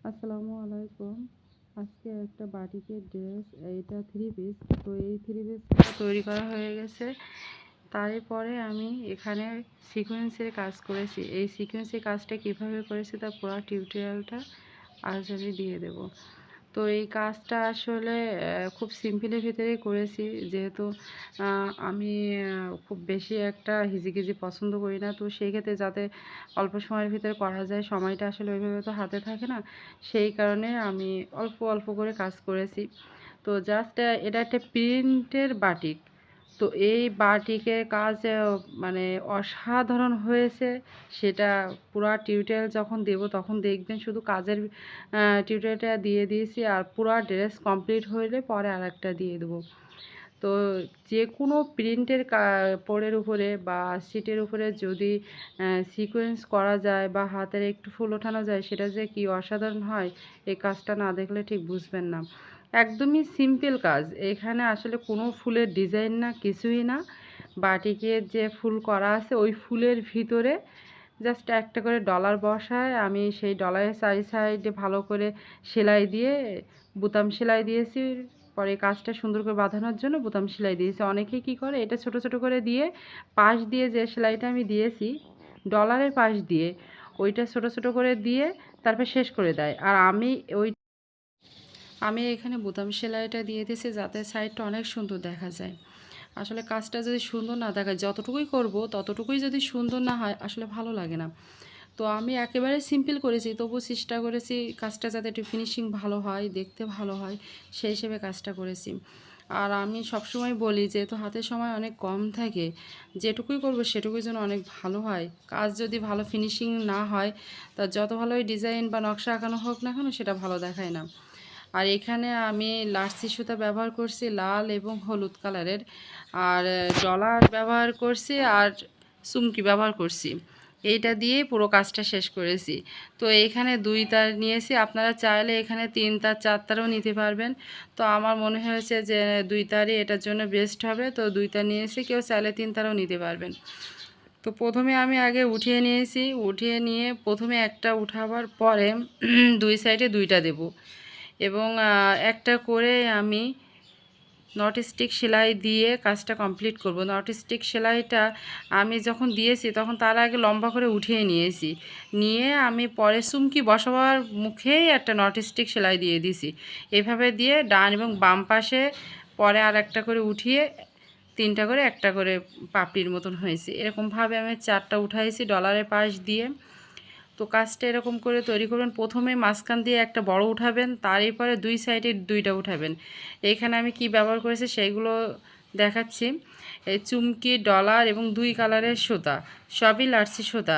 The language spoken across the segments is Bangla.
আসসালামু আলাইকুম। আজকে একটা বাটিকের ড্রেস, এইটা থ্রি পিস। তো এই থ্রি পিসটা তৈরি করা হয়ে গেছে। তারপরে আমি এখানে সিকোয়েন্সের কাজ করেছি। এই সিকোয়েন্সের কাজটা কিভাবে করেছি তার পুরো টিউটোরিয়ালটা আজ আমি দিয়ে দেব। তো এই কাজটা আসলে খুব সিম্পলের ভিতরেই করেছি, যেহেতু আমি খুব বেশি একটা হিজিবিজি পছন্দ করি না। তো সেই ক্ষেত্রে যাতে অল্প সময়ের ভিতরে করা যায়, সময়টা আসলে ওইভাবে তো হাতে থাকে না, সেই কারণে আমি অল্প অল্প করে কাজ করেছি। তো জাস্ট এটা একটা প্রিন্টের বাটিক। তো এই বাটিকের কাজ মানে অসাধারণ হয়েছে। সেটা পুরা টিউটোরিয়াল যখন দেব তখন দেখবেন। শুধু কাজের টিউটোরিয়ালটা দিয়ে দিয়েছি, আর পুরা ড্রেস কমপ্লিট হলে পরে আর একটা দিয়ে দেবো। তো যে কোনো প্রিন্টের কাপড়ের উপরে বা সিটের উপরে যদি সিকোয়েন্স করা যায় বা হাতের একটু ফুল ওঠানো যায়, সেটা যে কি অসাধারণ হয়, এই কাজটা না দেখলে ঠিক বুঝবেন না। একদমই সিম্পল কাজ। এখানে আসলে কোনো ফুলের ডিজাইন না, কিছুই না। বাটিকের যে ফুল করা আছে ওই ফুলের ভিতরে জাস্ট একটা করে ডলার বসায় আমি সেই ডলারের চারি সাইডে ভালো করে সেলাই দিয়ে বুতাম সেলাই দিয়েছি। পরে কাজটা সুন্দর করে বাঁধানোর জন্য বুতাম সেলাই দিয়েছি। অনেকেই কী করে, এটা ছোট ছোট করে দিয়ে পাশ দিয়ে যে সেলাইটা আমি দিয়েছি ডলারের পাশ দিয়ে, ওইটা ছোট ছোট করে দিয়ে তারপর শেষ করে দেয়। আর আমি এখানে বোতাম সেলাইটা দিয়ে দিয়েছি যাতে সাইডটা অনেক সুন্দর দেখা যায়। আসলে কাজটা যদি সুন্দর না দেখায়, যতটুকুই করব ততটুকুই যদি সুন্দর না হয় আসলে ভালো লাগে না। তো আমি একেবারে সিম্পল করেছি, তবু চেষ্টা করেছি কাজটা যাতে একটু ফিনিশিং ভালো হয়, দেখতে ভালো হয়, সেই হিসেবে কাজটা করেছি। আর আমি সবসময় বলি, যেহেতু হাতের সময় অনেক কম থাকে, যেটুকুই করব সেটুকুই যেন অনেক ভালো হয়। কাজ যদি ভালো ফিনিশিং না হয়, তা যত ভালোই ডিজাইন বা নকশা আঁকানো হোক না কেন, সেটা ভালো দেখায় না। আর এখানে আমি লার্সি সুতা ব্যবহার করছি লাল এবং হলুদ কালারের, আর ডলার ব্যবহার করছি, আর চুমকি ব্যবহার করছি। এইটা দিয়ে পুরো কাজটা শেষ করেছি। তো এইখানে 2 তার নিয়েছি, আপনারা চাইলে এখানে 3 তার 4 তারও নিতে পারবেন। তো আমার মনে হয়েছে যে 2 তারই এটার জন্য বেস্ট হবে, তো 2 তার নিয়েছি। কেউ চাইলে 3 তারও নিতে পারবেন। তো প্রথমে আমি আগে উঠিয়ে নিয়েছি, উঠিয়ে নিয়ে প্রথমে একটা উঠাবার পরে 2 সাইডে 2টা দেব, এবং একটা করে আমি নট স্টিক সেলাই দিয়ে কাজটা কমপ্লিট করব। নট স্টিক সেলাইটা আমি যখন দিয়েছি তখন তার আগে লম্বা করে উঠিয়ে নিয়েছি, নিয়ে আমি পরে চুমকি বসাবার মুখেই একটা নট স্টিক সেলাই দিয়ে দিছি। এভাবে দিয়ে ডান এবং বাম পাশে পরে আর একটা করে উঠিয়ে 3টা করে একটা করে পাপড়ির মতন হয়েছে। এরকমভাবে আমি 4টা উঠাইছি ডলারের পাশ দিয়ে। তো কাজটা এরকম করে তৈরি করবেন। প্রথমে মাঝখান দিয়ে একটা বড় উঠাবেন, তারপরে 2 সাইডে 2টা উঠাবেন। এইখানে আমি কি ব্যবহার করেছি সেইগুলো দেখাচ্ছি। এই চুমকি, ডলার এবং 2 কালারের সুতা, সবই লার্সি সুতা।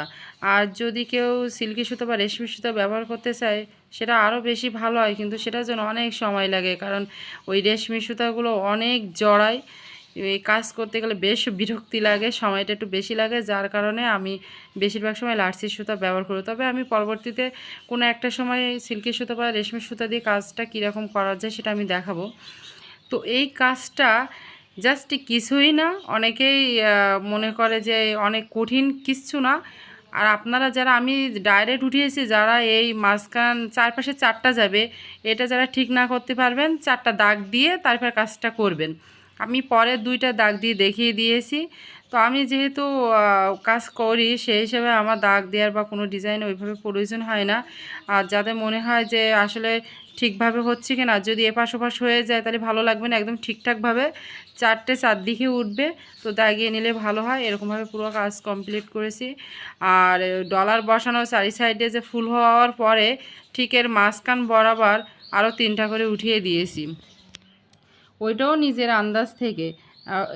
আর যদি কেউ সিল্কি সুতা বা রেশমি সুতা ব্যবহার করতে চায় সেটা আরও বেশি ভালো হয়, কিন্তু সেটার জন্য অনেক সময় লাগে, কারণ ওই রেশমি সুতাগুলো অনেক জড়ায়। এই কাজ করতে গেলে বেশ বিরক্তি লাগে, সময়টা একটু বেশি লাগে, যার কারণে আমি বেশিরভাগ সময় লার্সি সুতা ব্যবহার করি। তবে আমি পরবর্তীতে কোনো একটা সময় সিল্কি সুতা বা রেশমি সুতা দিয়ে কাজটা কীরকম করা যায় সেটা আমি দেখাবো। তো এই কাজটা জাস্ট কিছুই না, অনেকেই মনে করে যে অনেক কঠিন, কিচ্ছু না। আর আপনারা যারা, আমি ডাইরেক্ট উঠিয়েছি, যারা এই মাঝখান চারপাশে 4টা যাবে, এটা যারা ঠিক না করতে পারবেন 4টা দাগ দিয়ে তারপর কাজটা করবেন। আমি পরে 2টা দাগ দিয়ে দেখিয়ে দিয়েছি। তো আমি যেহেতু কাজ করি, সেই হিসেবে আমার দাগ দেওয়ার বা কোনো ডিজাইন ওইভাবে প্রয়োজন হয় না। আর যাদের মনে হয় যে আসলে ঠিকভাবে হচ্ছে কি না, যদি এপাশ ওপাশ হয়ে যায় তাহলে ভালো লাগবে না, একদম ঠিকঠাকভাবে 4টে চারদিকে উঠবে, তো দাগিয়ে নিলে ভালো হয়। এরকমভাবে পুরো কাজ কমপ্লিট করেছি। আর ডলার বসানো চারি সাইডে যে ফুল হওয়ার পরে ঠিক এর মাঝখান বরাবর আরও 3টা করে উঠিয়ে দিয়েছি, ওইটাও নিজের আন্দাজ থেকে।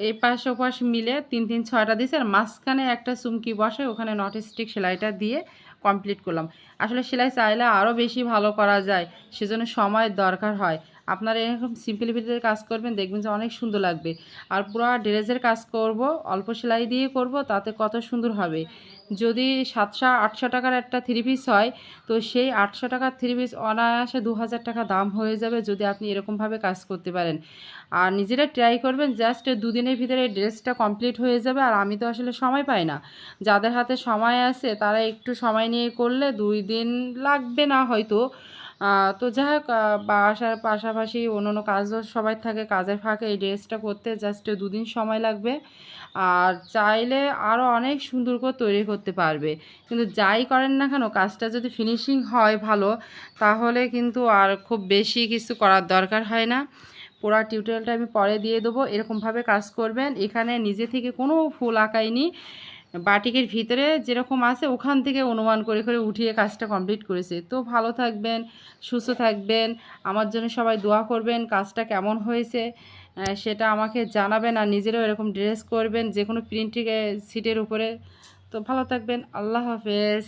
এই পাশ ওপাশ মিলে 3 3 6টা দিয়েছি, আর মাঝখানে একটা চুমকি বসে ওখানে নট স্টিক সেলাইটা দিয়ে কমপ্লিট করলাম। আসলে সেলাই চাইলে আরও বেশি ভালো করা যায়, সেজন্য সময়ের দরকার হয়। আপনারা এরকম সিম্পলিফিটিতে কাজ করবেন, দেখবেন যে অনেক সুন্দর লাগবে। আর পুরো ড্রেসের কাজ করব, অল্প সেলাই দিয়ে করব, তাতে কত সুন্দর হবে। যদি 700 800 টাকার একটা থ্রি পিস হয়, তো সেই 800 টাকার থ্রি পিস অনায়াসে 2000 টাকা দাম হয়ে যাবে যদি আপনি এরকমভাবে কাজ করতে পারেন। আর নিজেরা ট্রাই করবেন, জাস্ট 2 দিনের ভিতরে ড্রেসটা কমপ্লিট হয়ে যাবে। আর আমি তো আসলে সময় পাই না, যাদের হাতে সময় আছে তারা একটু সময় নিয়ে করলে 2 দিন লাগবে না হয়তো, তো যাই হোক, বাসার পাশাপাশি অন্যান্য কাজও সবাই থাকে, কাজের ফাঁকে এই ড্রেসটা করতে জাস্ট 2 দিন সময় লাগবে। আর চাইলে আরও অনেক সুন্দর করে তৈরি করতে পারবে। কিন্তু যাই করেন না কেন, কাজটা যদি ফিনিশিং হয় ভালো, তাহলে কিন্তু আর খুব বেশি কিছু করার দরকার হয় না। পুরা টিউটোরিয়ালটা আমি পরে দিয়ে দেবো। এরকমভাবে কাজ করবেন। এখানে নিজে থেকে কোনো ফুল আঁকাইনি, বাটিকের ভিতরে যেরকম আছে ওখান থেকে অনুমান করে করে উঠিয়ে কাজটা কমপ্লিট করেছে। তো ভালো থাকবেন, সুস্থ থাকবেন, আমার জন্য সবাই দোয়া করবেন। কাজটা কেমন হয়েছে সেটা আমাকে জানাবেন, আর নিজেরাও এরকম ড্রেস করবেন যে কোনো প্রিন্টিং সিটের উপরে। তো ভালো থাকবেন, আল্লাহ হাফেজ।